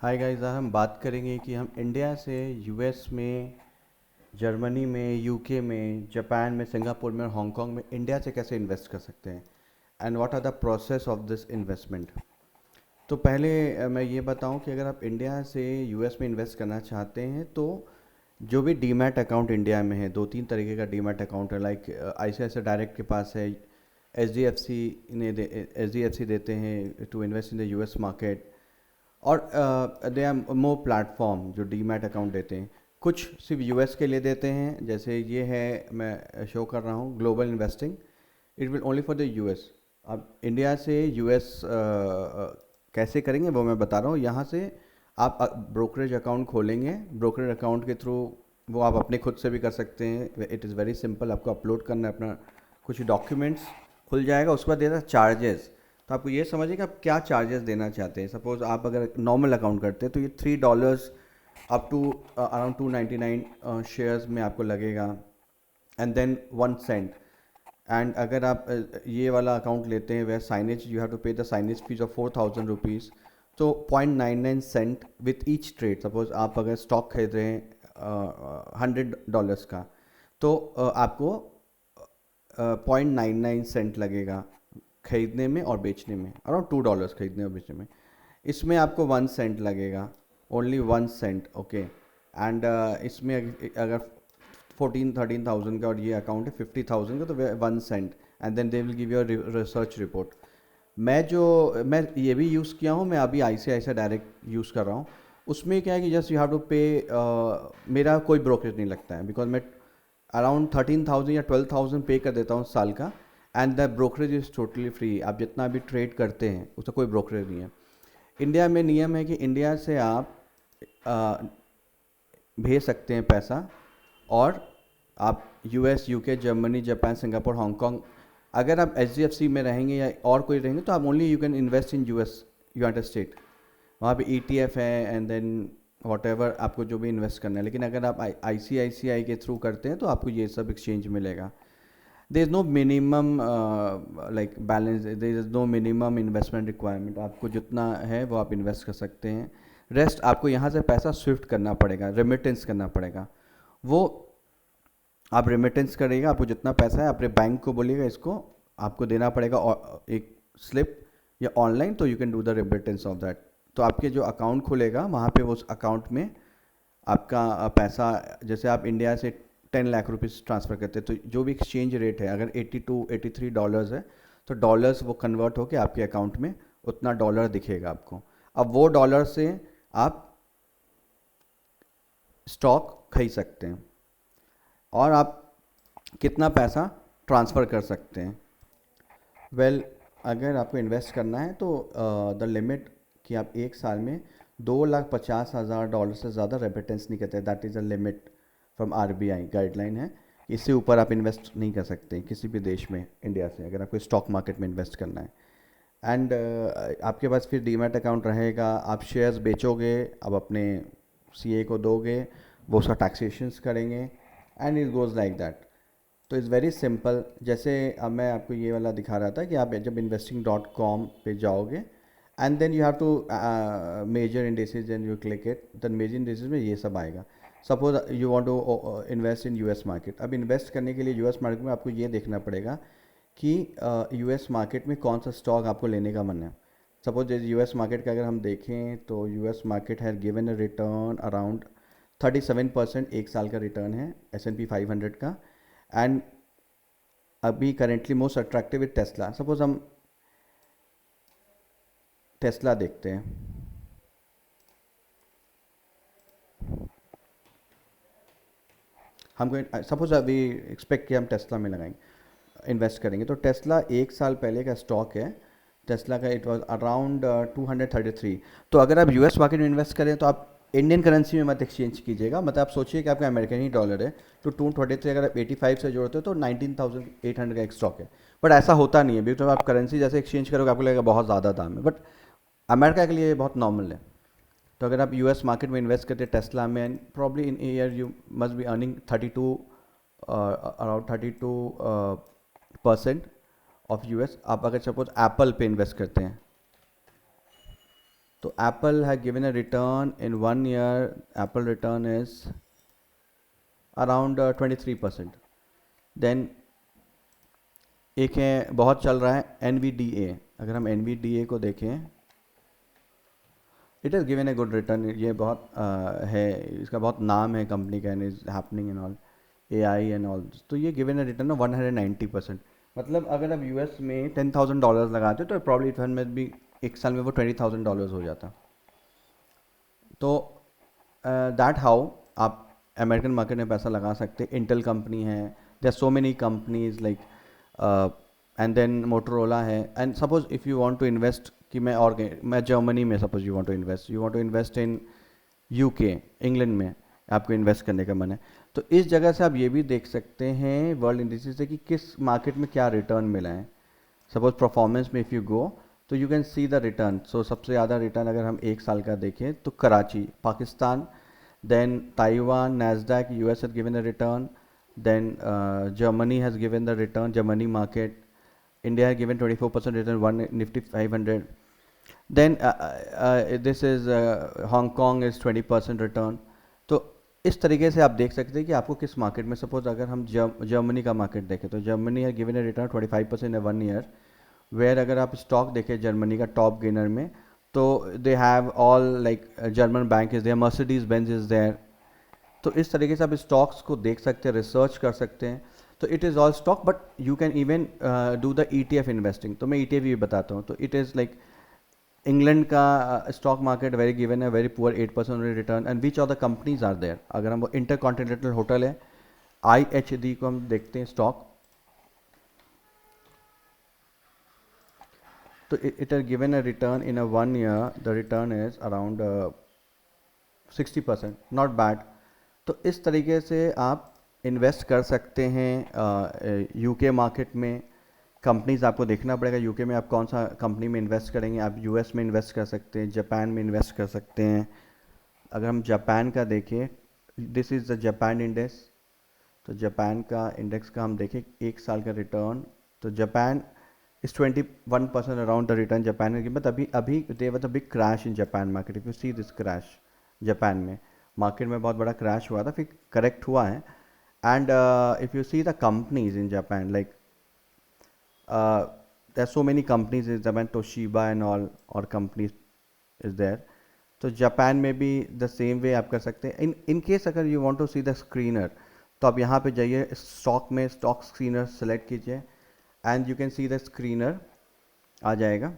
Hi guys, आज हम बात करेंगे कि हम इंडिया से यूएस में, जर्मनी में, यूके में, जापान में, सिंगापुर में और हांगकांग में इंडिया से कैसे इन्वेस्ट कर सकते हैं and what are the process of this investment. तो पहले मैं ये बताऊं कि अगर आप इंडिया से यूएस में इन्वेस्ट करना चाहते हैं तो जो भी डीमैट अकाउंट इंडिया में है, दो तीन तरीके का डीमैट अकाउंट है। लाइक आईसीआईसीआई डायरेक्ट के पास है, एच डी एफ सी देते हैं to invest in the US market. और दे आर मोर प्लेटफॉर्म जो डीमैट अकाउंट देते हैं। कुछ सिर्फ यूएस के लिए देते हैं, जैसे ये है, मैं शो कर रहा हूँ global investing. It will only for the US. अब इंडिया से यूएस कैसे करेंगे वो मैं बता रहा हूँ। यहाँ से आप ब्रोकरेज अकाउंट खोलेंगे। ब्रोकरेज अकाउंट के थ्रू वो आप अपने खुद से भी कर सकते हैं। It is very simple. आपको अपलोड करना है अपना कुछ डॉक्यूमेंट्स, खुल जाएगा। उसके बाद देता है चार्जेस। तो आपको ये समझिए कि आप क्या चार्जेस देना चाहते हैं। सपोज आप अगर नॉर्मल अकाउंट करते हैं तो ये $3 अप टू अराउंड 299 शेयर्स में आपको लगेगा, एंड देन 1 सेंट। एंड अगर आप ये वाला अकाउंट लेते हैं वह साइनेज, यू हैव टू पे द साइनेज फीस ऑफ ₹4,000। तो 0.99 विथ ईच ट्रेड। सपोज आप अगर स्टॉक खरीद रहे हैं $100 का, तो आपको 0.99 लगेगा खरीदने में और बेचने में, अराउंड $2 खरीदने और बेचने में। इसमें आपको 1 सेंट लगेगा, ओनली 1 सेंट। ओके। एंड इसमें अगर 14-13 थाउजेंड का और ये अकाउंट है 50,000 का, तो 1 cent. And then they will give you research report. मैं ये भी यूज़ किया हूँ। मैं अभी आईसीआईसीआई डायरेक्ट यूज़ कर रहा हूँ। उसमें क्या है कि जस्ट यू हैव टू पे, मेरा कोई ब्रोकरेज नहीं लगता है, बिकॉज मैं अराउंड 13,000 या 12,000 पे कर देता हूँ साल का। And the brokerage is totally free. आप जितना भी ट्रेड करते हैं उसका कोई ब्रोकरेज नहीं है। इंडिया में नियम है कि इंडिया से आप आ, भेज सकते हैं पैसा, और आप US, UK, Germany, Japan, Singapore, Hong Kong, अगर आप एचडीएफसी में रहेंगे या और कोई रहेंगे तो आप only you can invest in US, United state. वहाँ पे ईटीएफ है, एंड देन वॉट एवर आपको जो भी इन्वेस्ट करना है। लेकिन अगर आप आईसीआईसीआई के थ्रू करते हैं तो आपको ये सब एक्सचेंज मिलेगा। There is no minimum like balance, there is no minimum investment requirement. आपको जितना है वो आप इन्वेस्ट कर सकते हैं। रेस्ट आपको यहाँ से पैसा स्विफ्ट करना पड़ेगा, रेमिटेंस करना पड़ेगा। वो आप रेमिटेंस करिएगा, आपको जितना पैसा है अपने बैंक को बोलिएगा इसको आपको देना पड़ेगा, और एक स्लिप या ऑनलाइन, तो you can do the remittance of that. तो आपके जो अकाउंट खुलेगा वहाँ पे उस अकाउंट में आपका पैसा, जैसे आप इंडिया से 10 लाख रुपीज़ ट्रांसफ़र करते हैं तो जो भी एक्सचेंज रेट है, अगर 82-83 डॉलर्स है, तो डॉलर्स वो कन्वर्ट होकर आपके अकाउंट में उतना डॉलर दिखेगा आपको। अब वो डॉलर से आप स्टॉक खरीद सकते हैं, और आप कितना पैसा ट्रांसफ़र कर सकते हैं। वेल, अगर आपको इन्वेस्ट करना है तो द लिमिट कि आप एक साल में $2,50,000 से ज़्यादा रेमिटेंस नहीं करते। That is a limit from RBI guideline है। इससे ऊपर आप इन्वेस्ट नहीं कर सकते किसी भी देश में इंडिया से, अगर आपको स्टॉक मार्केट में इन्वेस्ट करना है। एंड आपके पास फिर डीमैट अकाउंट रहेगा। आप शेयर्स बेचोगे, अब अपने सीए को दोगे, वो उसका टैक्सेशंस करेंगे, and it goes like that. तो इज़ वेरी सिंपल। जैसे अब मैं आपको ये वाला दिखा रहा था कि आप जब investing.com पे जाओगे, and then you have to major indices, and you click it, then major indices में ये सब आएगा। Suppose you want to invest in US market. अब इन्वेस्ट करने के लिए यूएस मार्केट में आपको ये देखना पड़ेगा कि यूएस मार्केट में कौन सा स्टॉक आपको लेने का मन है। सपोज जैसे यूएस मार्केट का अगर हम देखें तो यूएस मार्केट है गिवन अ रिटर्न अराउंड 37%, एक साल का रिटर्न है S&P 500 का। एंड अभी currently most attractive is Tesla. Suppose हम टेस्ला देखते हैं। हमको सपोज अभी एक्सपेक्ट किया हम टेस्ला में लगाएंगे, इन्वेस्ट करेंगे, तो टेस्ला एक साल पहले का स्टॉक है। टेस्ला का इट वाज अराउंड 233। तो अगर आप यूएस मार्केट में इन्वेस्ट करें तो आप इंडियन करेंसी में मत एक्सचेंज कीजिएगा। मतलब आप सोचिए कि आपका अमेरिकन ही डॉलर है, तो 233 अगर आप 85 से जोड़ते हो तो 19,800 का एक स्टॉक है। बट ऐसा होता नहीं है, बिकॉज तो आप करेंसी जैसे एक्सचेंज करोगे आपको लगेगा बहुत ज़्यादा दाम है, बट अमेरिका के लिए ये बहुत नॉर्मल है। तो अगर आप यूएस मार्केट में इन्वेस्ट करते हैं टेस्ला में, and probably in year you must be earning 32, around 32% of US. आप अगर सपोज एप्पल पे इन्वेस्ट करते हैं तो एप्पल है given a return in 1 year, Apple return is around 23%. Then एक है बहुत चल रहा है NVDA. अगर हम NVDA को देखें, it is given a good return. ये बहुत है, इसका बहुत नाम है कंपनी का, and is happening in all AI and all. तो ये गिवन ए रिटर्न ऑफ 190%. मतलब अगर आप US में $10,000 लगाते तो प्रॉब्ली रिटर्न में भी एक साल में वो $20,000 हो जाता. तो दैट हाउ आप अमेरिकन मार्केट में पैसा लगा सकते. इंटेल कंपनी है, there so many companies like, and then Motorola है. And suppose if you want to invest कि मैं जर्मनी में, suppose you want to invest in UK, England में आपको इन्वेस्ट करने का मन है, तो इस जगह से आप ये भी देख सकते हैं वर्ल्ड इंडिसेस से कि किस मार्केट में क्या रिटर्न मिला है. सपोज परफॉर्मेंस में इफ़ यू गो तो you can see the return. So सबसे ज़्यादा रिटर्न अगर हम एक साल का देखें तो Karachi, Pakistan, then Taiwan, Nasdaq, US has given a return, then Germany has given the return, Germany market, India has given 24% return, one Nifty 500. Then this is Hong Kong is 20% return. तो इस तरीके से आप देख सकते हैं कि आपको किस मार्केट में, सपोज अगर हम जर्मनी का मार्केट देखें तो जर्मनी है given a return 25% in 1 year. Where अगर आप स्टॉक देखें जर्मनी का टॉप गेनर में, तो they have all like German bank is there, Mercedes Benz is there. तो इस तरीके से आप स्टॉक्स को देख सकते हैं, रिसर्च कर सकते हैं. तो it is all stock, but you can even do the ETF investing. तो मैं ETF भी बताता हूँ. तो इट इज़ लाइक इंग्लैंड का स्टॉक मार्केट वेरी गिवन है, very poor 8% return. And which of the companies are there. अगर हम इंटरकॉन्टिनेंटल होटल है, IHD को हम देखते हैं स्टॉक, तो it has given a return in a 1 year, the return is around 60%, not bad. तो इस तरीके से आप इन्वेस्ट कर सकते हैं UK मार्केट में. कंपनीज आपको देखना पड़ेगा UK में आप कौन सा कंपनी में इन्वेस्ट करेंगे. आप US में इन्वेस्ट कर सकते हैं, जापान में इन्वेस्ट कर सकते हैं. अगर हम जापान का देखें, this is the Japan index. तो जापान का इंडेक्स का हम देखें एक साल का रिटर्न, तो Japan is 21% around the return Japan में. बट अभी there was a big crash in Japan market. If you see this crash, Japan में मार्केट में बहुत बड़ा क्रैश हुआ था, फिर करेक्ट हुआ है. And if you see the companies in Japan, like there are so many companies in Japan, Toshiba and all और कंपनीज इज देयर. तो जापान में भी द सेम वे आप कर सकते हैं. इन केस अगर you want to see the screener, तो आप यहाँ पे जाइए स्टॉक में, स्टॉक स्क्रीनर सेलेक्ट कीजिए and you can see the screener आ जाएगा.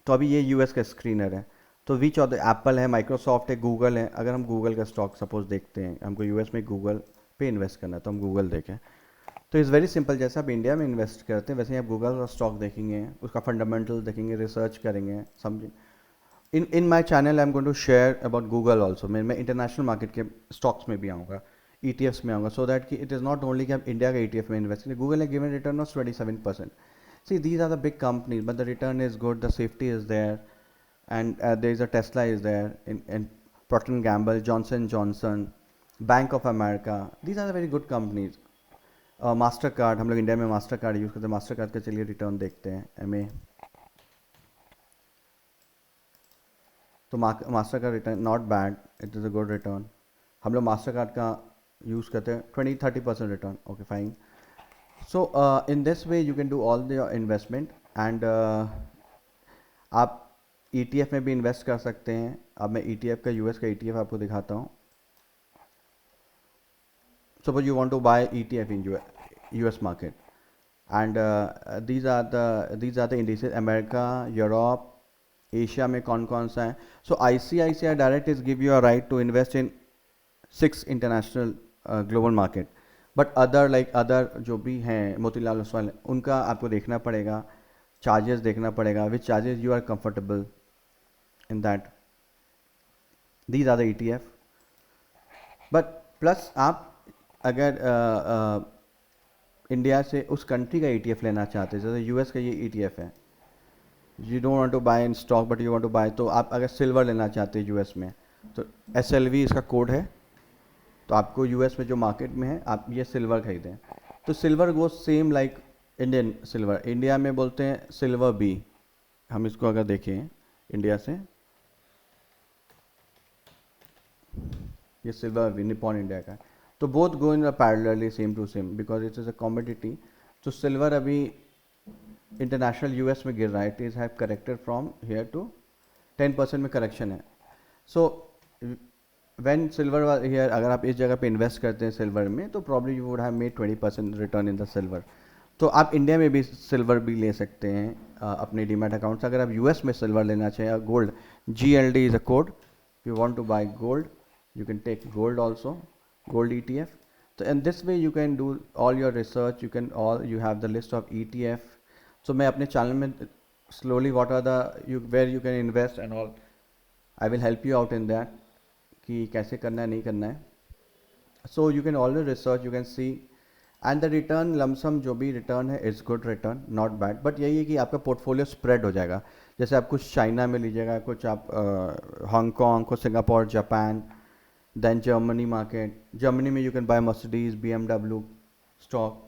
तो अभी ये US का स्क्रीनर है. तो विच ऑफ द एप्पल है, माइक्रोसॉफ्ट है, गूगल है. अगर हम गूगल का स्टॉक सपोज देखते हैं, हमको US में गूगल पे इन्वेस्ट करना है, तो हम गूगल देखें. तो इज़ वेरी सिंपल. जैसे आप इंडिया में इन्वेस्ट करते हैं वैसे ही आप गूगल का स्टॉक देखेंगे, उसका फंडामेंटल देखेंगे, रिसर्च करेंगे, समझें. In my channel I am going to share about Google also. मैं इंटरनेशनल मार्केट के स्टॉक्स में भी आऊँगा, ETFs में आऊँगा, सो दैट कि इट इज़ नॉट ओनली कि आप इंडिया का ETF में इन्वेस्ट करें. गूगल ने given return of 27%. See, these are the big companies, but the return is good, the safety is there, and there is a Tesla is there, in Procter and Gamble, Johnson Johnson, Bank of America. These are the very good companies. Master card, हम लोग India में master card use करते हैं. Master card का चलिए return देखते हैं. MA तो master card return not bad, it is a good return. हम लोग मास्टर कार्ड का यूज़ करते हैं, 20-30% return. Okay fine. So in this way you can do all the investment and आप ETF में भी इन्वेस्ट कर सकते हैं. अब मैं ETF का US का ETF आपको दिखाता हूँ. Suppose you want to buy ETF in US market and these are the indices. America, Europe, Asia में कौन कौन सा है. So ICICI Direct is give you a right to invest in 6 international global market. But other जो भी हैं मोतीलाल ओसवाल, उनका आपको देखना पड़ेगा, चार्जेस देखना पड़ेगा, which charges you are comfortable in that. These are the ETF. But plus आप अगर इंडिया से उस कंट्री का ETF लेना चाहते हैं, जैसे US का ये ETF है, you don't want to buy in stock but you want to buy, तो आप अगर सिल्वर लेना चाहते हैं US में, तो SLV इसका कोड है. तो आपको US में जो मार्केट में है आप ये सिल्वर खरीदें. तो सिल्वर वो same like Indian silver, India में बोलते हैं सिल्वर B. हम इसको अगर देखें इंडिया से, ये सिल्वर भी निपॉन इंडिया का है। तो both go in parallelly same to same because it is a commodity. तो सिल्वर अभी इंटरनेशनल यूएस में गिर रहा है, it is have corrected from here to 10% में करेक्शन है। सो व्हेन सिल्वर हियर, अगर आप इस जगह पे इन्वेस्ट करते हैं सिल्वर में, तो probably you would have made 20% return in the silver. तो आप इंडिया में भी सिल्वर भी ले सकते हैं अपने डीमैट अकाउंट से। अगर आप यूएस में सिल्वर लेना चाहिए, gold, GLD is a code, you want to buy gold, you can take gold also, gold ETF. So in this way you can do all your research, you have the list of ETF. So मैं अपने channel में slowly what are the where you can invest and all, I will help you out in that कि कैसे करना है नहीं करना है। So you can always research, you can see, and the return lump sum जो भी रिटर्न है is good return, not bad. But यही है कि आपका पोर्टफोलियो स्प्रेड हो जाएगा। जैसे आप कुछ चाइना में लीजिएगा, कुछ आप हांगकॉन्ग, कुछ Singapore, Japan, then Germany market. Germany में you can buy Mercedes, BMW stock.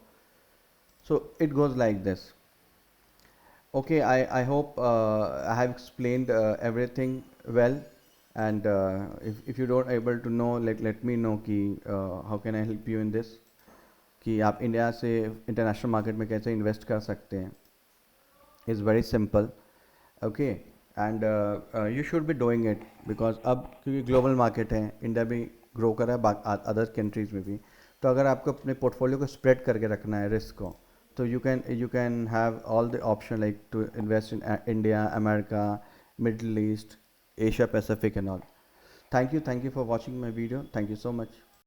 So it goes like this. Okay, I hope I have explained everything well. And if you don't able to know, let me know कि how can I help you in this, कि आप India से international market में कैसे invest कर सकते हैं। Is very simple. Okay, and you should be doing it because अब क्योंकि ग्लोबल मार्केट है, इंडिया भी ग्रो कर रहा है, अदर कंट्रीज में भी। तो अगर आपको अपने पोर्टफोलियो को स्प्रेड करके रखना है रिस्क को, तो you can have all the option like to invest in India, America, Middle East, Asia Pacific and all. Thank you for watching my video. Thank you so much.